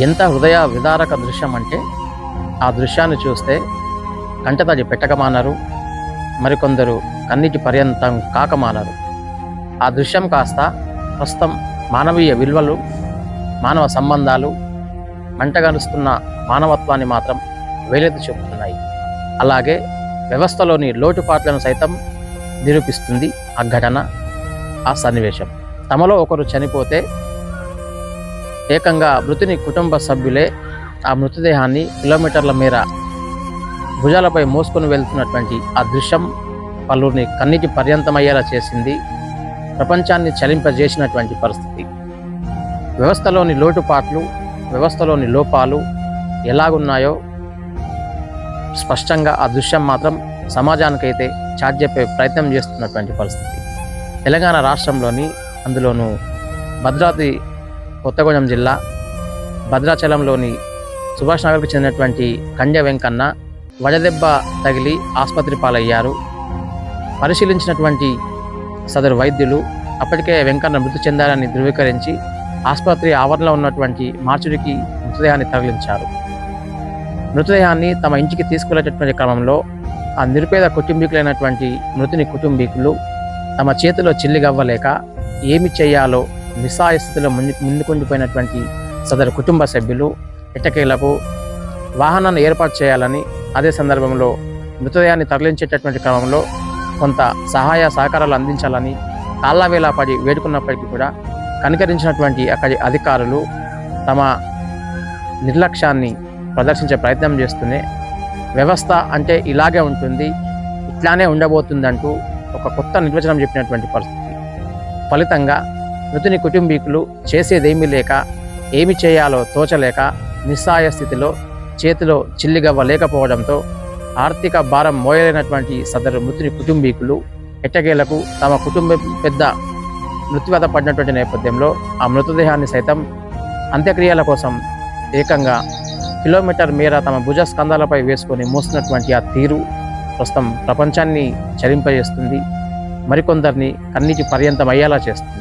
ఎంత హృదయ విదారక దృశ్యం అంటే ఆ దృశ్యాన్ని చూస్తే కంటతడి పెట్టకమానరు, మరికొందరు కన్నీటి పర్యంతం కాకమానరు. ఆ దృశ్యం కాస్త ప్రస్తుతం మానవీయ విలువలు, మానవ సంబంధాలు, మంటగలుస్తున్న మానవత్వాన్ని మాత్రం వేలెత్తి చెబుతున్నాయి. అలాగే వ్యవస్థలోని లోటుపాట్లను సైతం నిరూపిస్తుంది ఆ ఘటన, ఆ సన్నివేశం. తమలో ఒకరు చనిపోతే ఏకంగా మృతుని కుటుంబ సభ్యులే ఆ మృతదేహాన్ని కిలోమీటర్ల మేర భుజాలపై మోసుకొని వెళ్తున్నటువంటి ఆ దృశ్యం పలువురిని కన్నీటి పర్యంతమయ్యేలా చేసింది, ప్రపంచాన్ని చలింపజేసినటువంటి పరిస్థితి. వ్యవస్థలోని లోటుపాట్లు, వ్యవస్థలోని లోపాలు ఎలాగున్నాయో స్పష్టంగా ఆ దృశ్యం మాత్రం సమాజానికైతే చాటి చెప్పే ప్రయత్నం చేస్తున్నటువంటి పరిస్థితి. తెలంగాణ రాష్ట్రంలోని, అందులోనూ భద్రాద్రి కొత్తగూడెం జిల్లా భద్రాచలంలోని సుభాష్ నగర్కు చెందినటువంటి కండ్య వెంకన్న వడదెబ్బ తగిలి ఆసుపత్రి పాలయ్యారు. పరిశీలించినటువంటి సదరు వైద్యులు అప్పటికే వెంకన్న మృతి చెందారని ధృవీకరించి ఆసుపత్రి ఆవరణలో ఉన్నటువంటి మార్చురికి మృతదేహాన్ని తరలించారు. మృతదేహాన్ని తమ ఇంటికి తీసుకెళ్లేటటువంటి క్రమంలో ఆ నిరుపేద కుటుంబీకులైనటువంటి మృతుని కుటుంబీకులు తమ చేతిలో చిల్లిగవ్వలేక ఏమి చేయాలో నిస్సహాయ స్థితిలో ముందుకుండిపోయినటువంటి సదరు కుటుంబ సభ్యులు ఎట్టకేలకు వాహనాన్ని ఏర్పాటు చేయాలని, అదే సందర్భంలో మృతదేహాన్ని తరలించేటటువంటి క్రమంలో కొంత సహాయ సహకారాలు అందించాలని కాళ్ళవేలా పడి వేడుకున్నప్పటికీ కూడా కనికరించినటువంటి అక్కడి అధికారులు తమ నిర్లక్ష్యాన్ని ప్రదర్శించే ప్రయత్నం చేస్తూనే వ్యవస్థ అంటే ఇలాగే ఉంటుంది, ఇట్లానే ఉండబోతుందంటూ ఒక కొత్త నిర్వచనం చెప్పినటువంటి పరిస్థితి. ఫలితంగా మృతుని కుటుంబీకులు చేసేదేమీ లేక, ఏమి చేయాలో తోచలేక నిస్సహాయ స్థితిలో చేతిలో చిల్లిగవ్వ లేకపోవడంతో ఆర్థిక భారం మోయలేనటువంటి సదరు మృతుని కుటుంబీకులు ఎట్టకేలకు తమ కుటుంబం పెద్ద మృత్యువత పడినటువంటి నేపథ్యంలో ఆ మృతదేహాన్ని సైతం అంత్యక్రియల కోసం ఏకంగా కిలోమీటర్ మేర తమ భుజ స్కంధాలపై వేసుకొని మోస్తున్నటువంటి ఆ తీరు ప్రస్తుతం ప్రపంచాన్ని చలింపజేస్తుంది, మరికొందరిని కన్నీటి పర్యంతం అయ్యేలా చేస్తుంది.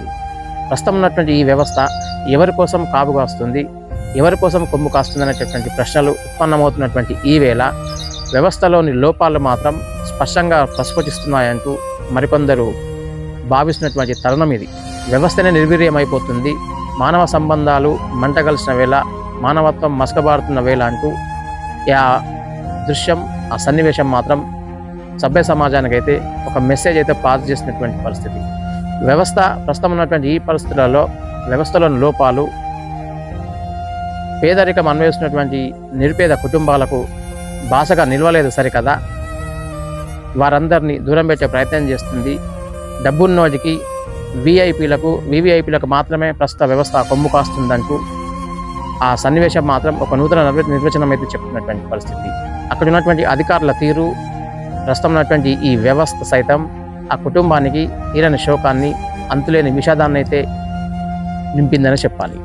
ప్రస్తుతం ఉన్నటువంటి ఈ వ్యవస్థ ఎవరి కోసం కాపు కాస్తుంది, ఎవరి కోసం కొమ్ము కాస్తుంది అనేటటువంటి ప్రశ్నలు ఉత్పన్నమవుతున్నటువంటి ఈ వేళ వ్యవస్థలోని లోపాలు మాత్రం స్పష్టంగా ప్రస్ఫుటిస్తున్నాయంటూ మరికొందరు భావిస్తున్నటువంటి తరుణం ఇది. వ్యవస్థనే నిర్వీర్యమైపోతుంది, మానవ సంబంధాలు మంటగలిసిన వేళ, మానవత్వం మసకబారుతున్న వేళ అంటూ ఆ దృశ్యం, ఆ సన్నివేశం మాత్రం సభ్య సమాజానికైతే ఒక మెసేజ్ అయితే పాస్ చేసినటువంటి పరిస్థితి. వ్యవస్థ ప్రస్తుతం ఉన్నటువంటి ఈ పరిస్థితులలో వ్యవస్థలోని లోపాలు, పేదరికం అన్వయిస్తున్నటువంటి నిరుపేద కుటుంబాలకు బాసగా నిలవలేదు సరికదా, వారందరినీ దూరం పెట్టే ప్రయత్నం చేస్తుంది. డబ్బున్నోడికి, వివిఐపీలకు మాత్రమే ప్రస్తుత వ్యవస్థ కొమ్ము కాస్తుందంటూ ఆ సన్నివేశం మాత్రం ఒక నూతన నిర్వచనం అయితే చెప్తున్నటువంటి పరిస్థితి. అక్కడ ఉన్నటువంటి అధికారుల తీరు, ప్రస్తుతం ఉన్నటువంటి ఈ వ్యవస్థ సైతం ఆ కుటుంబానికి తీరని శోకాన్ని, అంతులేని విషాదాన్ని అయితే నింపిందని చెప్పాలి.